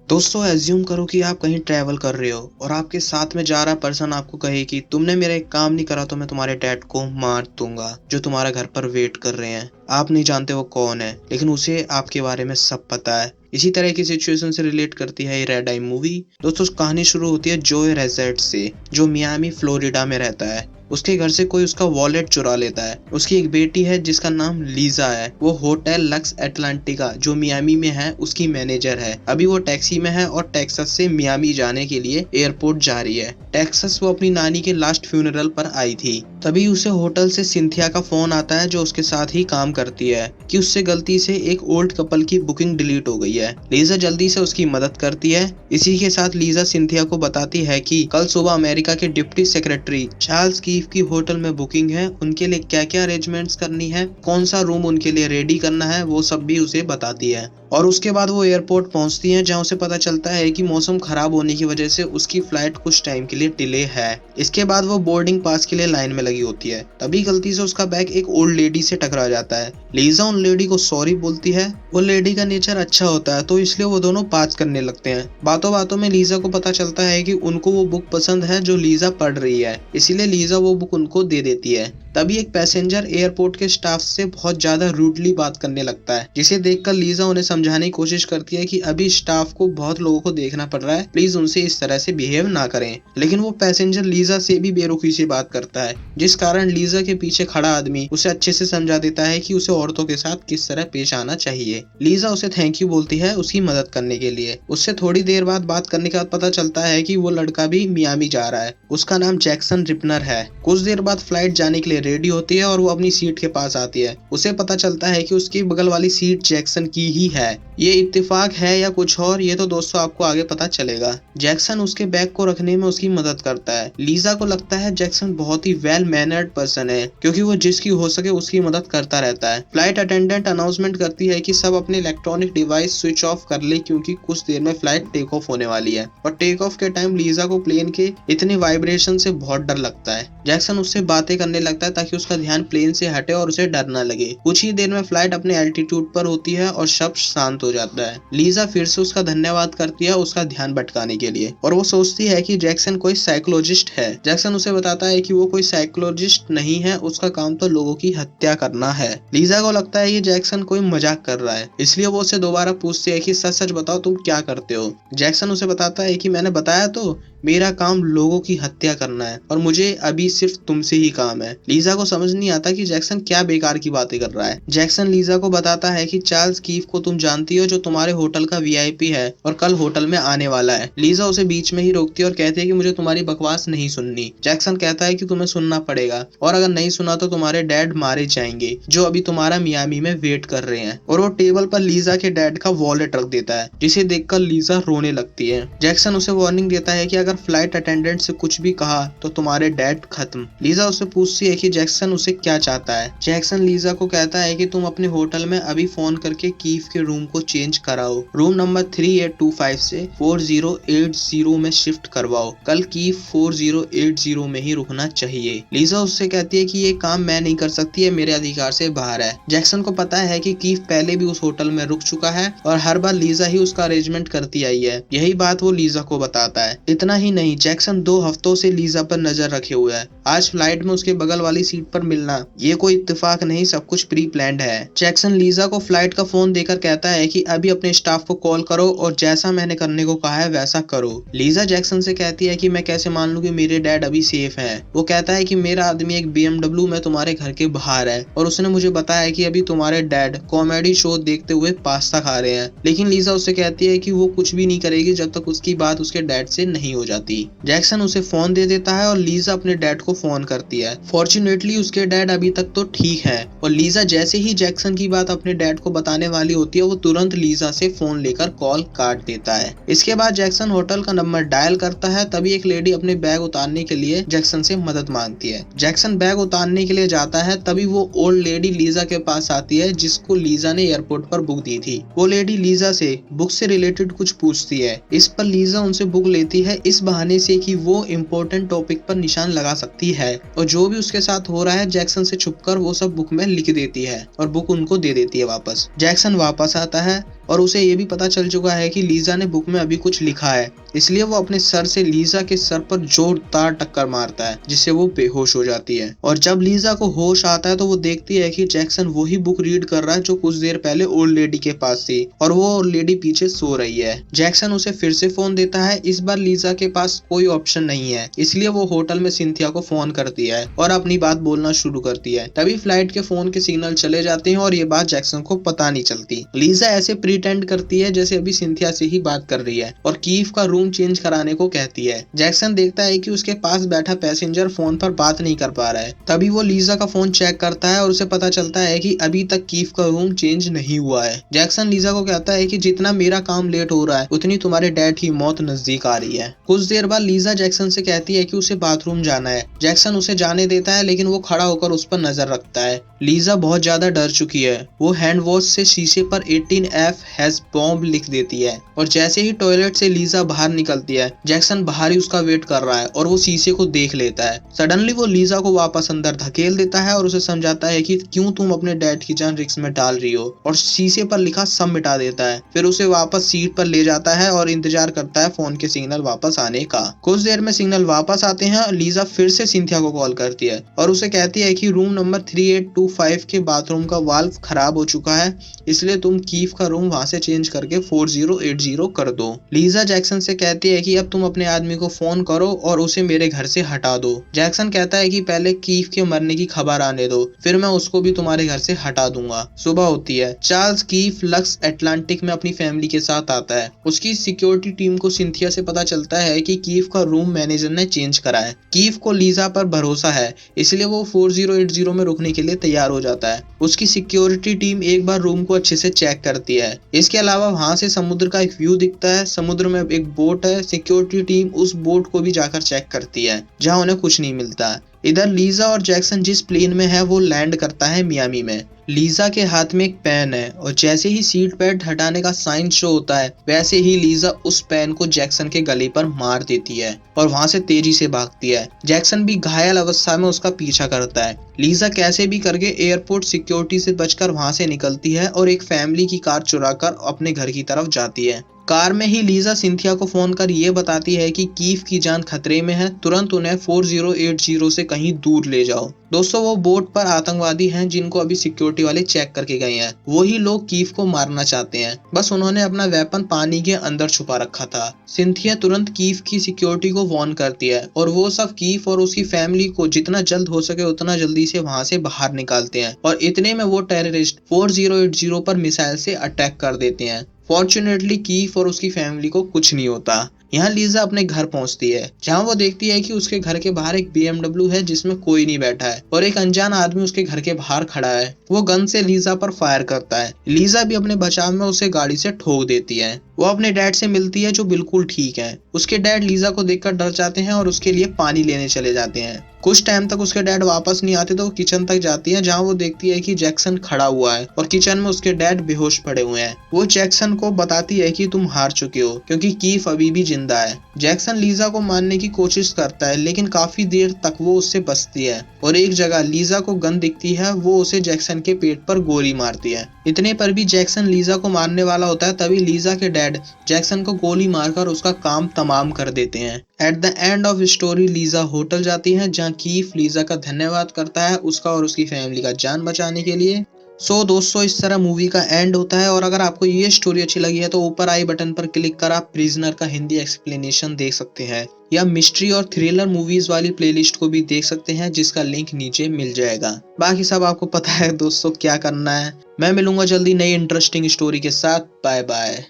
दोस्तों एज्यूम करो कि आप कहीं ट्रैवल कर रहे हो और आपके साथ में जा रहा पर्सन आपको कहे कि तुमने मेरा एक काम नहीं करा तो मैं तुम्हारे डैड को मार दूंगा जो तुम्हारा घर पर वेट कर रहे हैं। आप नहीं जानते वो कौन है लेकिन उसे आपके बारे में सब पता है। इसी तरह की सिचुएशन से रिलेट करती है ये रेड आई मूवी। दोस्तों कहानी शुरू होती है जोए रेजेट से, जो मियामी फ्लोरिडा में रहता है। उसके घर से कोई उसका वॉलेट चुरा लेता है। उसकी एक बेटी है जिसका नाम लीजा है। वो होटल लक्स एटलांटिका जो मियामी में है उसकी मैनेजर है। अभी वो टैक्सी में है और टेक्सास से मियामी जाने के लिए एयरपोर्ट जा रही है। टेक्सास वो अपनी नानी के लास्ट फ्यूनरल पर आई थी। तभी उसे होटल से सिंथिया का फोन आता है जो उसके साथ ही काम करती है कि उससे गलती से एक ओल्ड कपल की बुकिंग डिलीट हो गई है। लीजा जल्दी से उसकी मदद करती है। इसी के साथ लीजा सिंथिया को बताती है कि कल सुबह अमेरिका के डिप्टी सेक्रेटरी चार्ल्स कीफ की होटल में बुकिंग है, उनके लिए क्या क्या अरेंजमेंट्स करनी है, कौन सा रूम उनके लिए रेडी करना है, वो सब भी उसे बताती है। और उसके बाद वो एयरपोर्ट पहुंचती है जहां उसे पता चलता है कि मौसम खराब होने की वजह से उसकी फ्लाइट कुछ टाइम के लिए डिले है। इसके बाद वो बोर्डिंग पास के लिए लाइन में लगी होती है। तभी गलती से उसका बैग एक ओल्ड लेडी से टकरा जाता है। लीजा उन लेडी को सॉरी बोलती है। वो लेडी का नेचर अच्छा होता है तो इसलिए वो दोनों बात करने लगते हैं। बातों बातों में लीजा को पता चलता है कि उनको वो बुक पसंद है जो लीजा पढ़ रही है, इसीलिए लीजा वो बुक उनको दे देती है। तभी एक पैसेंजर एयरपोर्ट के स्टाफ से बहुत ज्यादा रूडली बात करने लगता है, जिसे देखकर लीजा उन्हें समझाने की कोशिश करती है कि अभी स्टाफ को बहुत लोगों को देखना पड़ रहा है, प्लीज उनसे इस तरह से बिहेव ना करें। लेकिन वो पैसेंजर लीजा से भी बेरुखी से बात करता है, जिस कारण लीजा के पीछे खड़ा आदमी उसे अच्छे से समझा देता है कि उसे औरतों के साथ किस तरह पेश आना चाहिए। लीजा उसे थैंक यू बोलती है उसकी मदद करने के लिए। उससे थोड़ी देर बाद बात करने के बाद पता चलता है कि वो लड़का भी मियामी जा रहा है। उसका नाम जैक्सन रिपनर है। कुछ देर बाद फ्लाइट जाने के लिए रेडी होती है और वो अपनी सीट के पास आती है। उसे पता चलता है कि उसकी बगल वाली सीट जैक्सन की ही है। ये इत्तेफाक है या कुछ और, ये तो दोस्तों आपको आगे पता चलेगा। जैक्सन उसके बैग को रखने में उसकी मदद करता है। लीजा को लगता है जैक्सन बहुत ही वेल मैनर्ड पर्सन है क्योंकि वो जिसकी हो सके उसकी मदद करता रहता है। फ्लाइट अटेंडेंट अनाउंसमेंट करती है कि सब अपने इलेक्ट्रॉनिक डिवाइस स्विच ऑफ कर ले क्योंकि कुछ देर में फ्लाइट टेक ऑफ होने वाली है। और टेक ऑफ के टाइम लीजा को प्लेन के इतने वाइब्रेशन से बहुत डर लगता है। जैक्सन उससे बातें करने लगता है ताकि उसका ध्यान प्लेन से हटे और उसे डर न लगे। कुछ ही देर में फ्लाइट अपने एल्टीट्यूड पर होती है और सब शांत हो जाता है। लीजा फिर से उसका धन्यवाद करती है उसका ध्यान भटकाने के लिए, और वो सोचती है कि जैक्सन कोई साइकोलॉजिस्ट है। जैक्सन उसे बताता है कि वो कोई साइकोलॉजिस्ट नहीं है, उसका काम तो लोगों की हत्या करना है। लीजा को लगता है कि जैक्सन कोई मजाक कर रहा है, इसलिए वो उसे दोबारा पूछती है कि सच सच बताओ तुम क्या करते हो। जैक्सन उसे बताता है कि मैंने बताया तो, मेरा काम लोगों की हत्या करना है और मुझे अभी सिर्फ तुमसे ही काम है। लीजा को समझ नहीं आता कि जैक्सन क्या बेकार की बातें कर रहा है। जैक्सन लीजा को बताता है कि चार्ल्स कीफ को तुम जानती हो जो तुम्हारे होटल का वीआईपी है और कल होटल में आने वाला है। लीजा उसे बीच में ही रोकती है और कहती है कि मुझे तुम्हारी बकवास नहीं सुननी। जैक्सन कहता है कि तुम्हें सुनना पड़ेगा और अगर नहीं सुना तो तुम्हारे डैड मारे जाएंगे जो अभी तुम्हारा मियामी में वेट कर रहे हैं। और वो टेबल पर लीजा के डैड का वॉलेट रख देता है, जिसे देखकर लीजा रोने लगती है। जैक्सन उसे वार्निंग देता है कि अगर फ्लाइट अटेंडेंट से कुछ भी कहा तो तुम्हारे डैड खत्म। लीजा उससे पूछती है कि जैक्सन उसे क्या चाहता है। जैक्सन लीजा को कहता है कि तुम अपने होटल में अभी फोन करके कीफ के रूम को चेंज कराओ, रूम नंबर 3825 से 4080 में शिफ्ट करवाओ। कल कीफ 4080 में ही रुकना चाहिए। लीजा उससे कहती है कि ये काम मैं नहीं कर सकती है, मेरे अधिकार से बाहर है। जैक्सन को पता है कि कीफ पहले भी उस होटल में रुक चुका है और हर बार लीजा ही उसका अरेंजमेंट करती आई है। यही बात वो लीजा को बताता है। इतना ही नहीं, जैक्सन 2 हफ्तों से लीजा पर नजर रखे हुए है। आज फ्लाइट में उसके बगल वाली सीट पर मिलना ये कोई इत्तेफाक नहीं, सब कुछ प्री प्लान्ड है। जैक्सन लीजा को फ्लाइट का फोन देकर कहता है कि अभी अपने स्टाफ को कॉल करो और जैसा मैंने करने को कहा है वैसा करो। लीजा जैक्सन से कहती है कि मैं कैसे मान लूं कि मेरे डैड अभी सेफ हैं। वो कहता है कि मेरा आदमी एक BMW में तुम्हारे घर के बाहर है और उसने मुझे बताया कि अभी तुम्हारे डैड कॉमेडी शो देखते हुए पास्ता खा रहे हैं। लेकिन लीजा उससे कहती है कि वो कुछ भी नहीं करेगी जब तक उसकी बात उसके डैड से नहीं हो जाती। जैक्सन उसे फोन दे देता है और लीजा अपने डैड को फोन करती है। फॉर्चुनेटली उसके डैड अभी तक तो ठीक है और लीजा जैसे ही जैक्सन की बात अपने डैड को बताने वाली होती है वो तुरंत लीजा से फोन लेकर कॉल काट देता है। इसके बाद जैक्सन होटल का नंबर डायल करता है। तभी एक लेडी अपने बैग उतारने के लिए जैक्सन से मदद मांगती है। जैक्सन बैग उतारने के लिए जाता है, तभी वो ओल्ड लेडी लीजा के पास आती है जिसको लीजा ने एयरपोर्ट पर बुक दी थी। वो लेडी लीजा से बुक से रिलेटेड कुछ पूछती है। इस पर लीजा उनसे बुक लेती है इस बहाने से कि वो इम्पोर्टेंट टॉपिक पर निशान लगा सकती है और जो भी उसके साथ हो रहा है जैक्सन से छुपकर वो सब बुक में लिख देती है और बुक उनको दे देती है वापस। जैक्सन वापस आता है और उसे ये भी पता चल चुका है कि लीजा ने बुक में अभी कुछ लिखा है, इसलिए वो अपने सर से लीजा के सर पर जोरदार टक्कर मारता है जिससे वो बेहोश हो जाती है। और जब लीजा को होश आता है तो वो देखती है कि जैक्सन वही बुक रीड कर रहा है जो कुछ देर पहले ओल्ड लेडी के पास थी और वो ओल्ड लेडी पीछे सो रही है। जैक्सन उसे फिर से फोन देता है। इस बार लीजा के पास कोई ऑप्शन नहीं है, इसलिए वो होटल में सिंथिया को फोन करती है और अपनी बात बोलना शुरू करती है। तभी फ्लाइट के फोन के सिग्नल चले जाते हैं और ये बात जैक्सन को पता नहीं चलती। लीजा ऐसे प्रिटेंड करती है जैसे अभी सिंथिया से ही बात कर रही है और कीव का रूम चेंज कराने को कहती है। जैक्सन देखता है कि उसके पास बैठा पैसेंजर फोन पर बात नहीं कर पा रहा है। तभी वो लीजा का फोन चेक करता है और उसे पता चलता है कि अभी तक कीव का रूम चेंज नहीं हुआ है। जैक्सन लीजा को कहता है कि जितना मेरा काम लेट हो रहा है उतनी तुम्हारे डैड की मौत नजदीक आ रही है। कुछ देर बाद लीजा जैक्सन से कहती है कि उसे बाथरूम जाना है। जैक्सन उसे जाने देता है लेकिन वो खड़ा होकर उस पर नजर रखता है। लीजा बहुत ज्यादा डर चुकी है। वो हैंड वॉश से शीशे पर 18F हैज बॉम्ब लिख देती है और जैसे ही टॉयलेट से लीजा बाहर निकलती है जैक्सन बाहर ही उसका वेट कर रहा है और वो शीशे को देख लेता है। सडनली वो लीजा को वापस अंदर धकेल देता है और उसे समझाता है कि क्यों तुम अपने डैड की जान रिस्क में डाल रही हो, और शीशे पर लिखा सब मिटा देता है। फिर उसे वापस सीट पर ले जाता है और इंतजार करता है फोन के सिग्नल वापस आने का। कुछ देर में सिग्नल वापस आते हैं और लीजा फिर से सिंथिया को कॉल करती है और उसे कहती है कि रूम नंबर 3825 के बाथरूम का वाल्व खराब हो चुका है, इसलिए तुम कीव का रूम वहां से चेंज करके 4080 कर दो। लीजा जैक्सन से कहती है कि अब तुम अपने आदमी को फोन करो और उसे मेरे घर से हटा दो। जैक्सन कहता है कि पहले कीव के मरने की खबर आने दो, फिर मैं उसको भी तुम्हारे घर से हटा दूंगा। सुबह होती है। चार्ल्स कीव लक्स एटलांटिक में अपनी फैमिली के साथ आता है। उसकी सिक्योरिटी टीम को सिंथिया से पता चलता है कि कीव का रूम मैनेजर ने चेंज करा है। कीव को लीजा पर भरोसा है, इसलिए वो 4080 में रुकने के लिए तैयार हो जाता है। उसकी सिक्योरिटी टीम एक बार रूम को अच्छे से चेक करती है। इसके अलावा वहां से समुद्र का एक व्यू दिखता है। समुद्र में एक बोट है। सिक्योरिटी टीम उस बोट को भी जाकर चेक करती है जहां उन्हें कुछ नहीं मिलता। इधर लीजा और जैक्सन जिस प्लेन में है वो लैंड करता है मियामी में। लीजा के हाथ में एक पेन है और जैसे ही सीट बेल्ट हटाने का साइन शो होता है वैसे ही लीजा उस पेन को जैक्सन के गले पर मार देती है और वहां से तेजी से भागती है। जैक्सन भी घायल अवस्था में उसका पीछा करता है। लीजा कैसे भी करके एयरपोर्ट सिक्योरिटी से बचकर वहां से निकलती है और एक फैमिली की कार चुराकर अपने घर की तरफ जाती है। कार में ही लीजा सिंथिया को फोन कर ये बताती है कि कीव की जान खतरे में है, तुरंत उन्हें 4080 से कहीं दूर ले जाओ। दोस्तों, वो बोट पर आतंकवादी हैं जिनको अभी सिक्योरिटी वाले चेक करके गए हैं। वही लोग कीव को मारना चाहते हैं, बस उन्होंने अपना वेपन पानी के अंदर छुपा रखा था। सिंथिया तुरंत कीव की सिक्योरिटी को वार्न करती है और वो सब कीव और उसकी फैमिली को जितना जल्द हो सके उतना जल्दी से वहां से बाहर निकालते हैं और इतने में वो टेररिस्ट 4080 पर मिसाइल से अटैक कर देते हैं। फॉर्चुनेटली कीफ और उसकी फैमिली को कुछ नहीं होता। यहाँ लीजा अपने घर पहुंचती है जहाँ वो देखती है कि उसके घर के बाहर एक BMW है जिसमें कोई नहीं बैठा है और एक अनजान आदमी उसके घर के बाहर खड़ा है। वो गन से लीजा पर फायर करता है। लीजा भी अपने बचाव में उसे गाड़ी से ठोक देती है। वो अपने डैड से मिलती है जो बिल्कुल ठीक है। उसके डैड लीजा को देखकर डर जाते हैं और उसके लिए पानी लेने चले जाते हैं। कुछ टाइम तक उसके डैड वापस नहीं आते तो वो किचन तक जाती है जहाँ वो देखती है कि जैक्सन खड़ा हुआ है और किचन में उसके डैड बेहोश पड़े हुए हैं। वो जैक्सन को बताती है कि तुम हार चुके हो क्योंकि कीफ अभी भी जिंदा है। जैक्सन लीजा को मारने की कोशिश करता है लेकिन काफी देर तक वो उससे बचती है और एक जगह लीजा को गन दिखती है। वो उसे जैक्सन के पेट पर गोली मारती है। इतने पर भी जैक्सन लीजा को मारने वाला होता है, तभी लीजा के डैड जैक्सन को गोली मारकर उसका काम तमाम कर देते हैं। At the end of story Lisa hotel जाती है जहाँ कीफ लीजा का धन्यवाद करता है उसका और उसकी फैमिली का जान बचाने के लिए। दोस्तों, इस तरह मूवी का एंड होता है और अगर आपको ये स्टोरी अच्छी लगी है तो ऊपर आई बटन पर क्लिक कर आप प्रिजनर का हिंदी एक्सप्लेनेशन देख सकते हैं या मिस्ट्री और थ्रिलर मूवीज वाली प्लेलिस्ट को भी देख सकते हैं जिसका लिंक नीचे मिल जाएगा। बाकी सब आपको पता है दोस्तों क्या करना है। मैं मिलूंगा जल्दी नई इंटरेस्टिंग स्टोरी के साथ। Bye bye.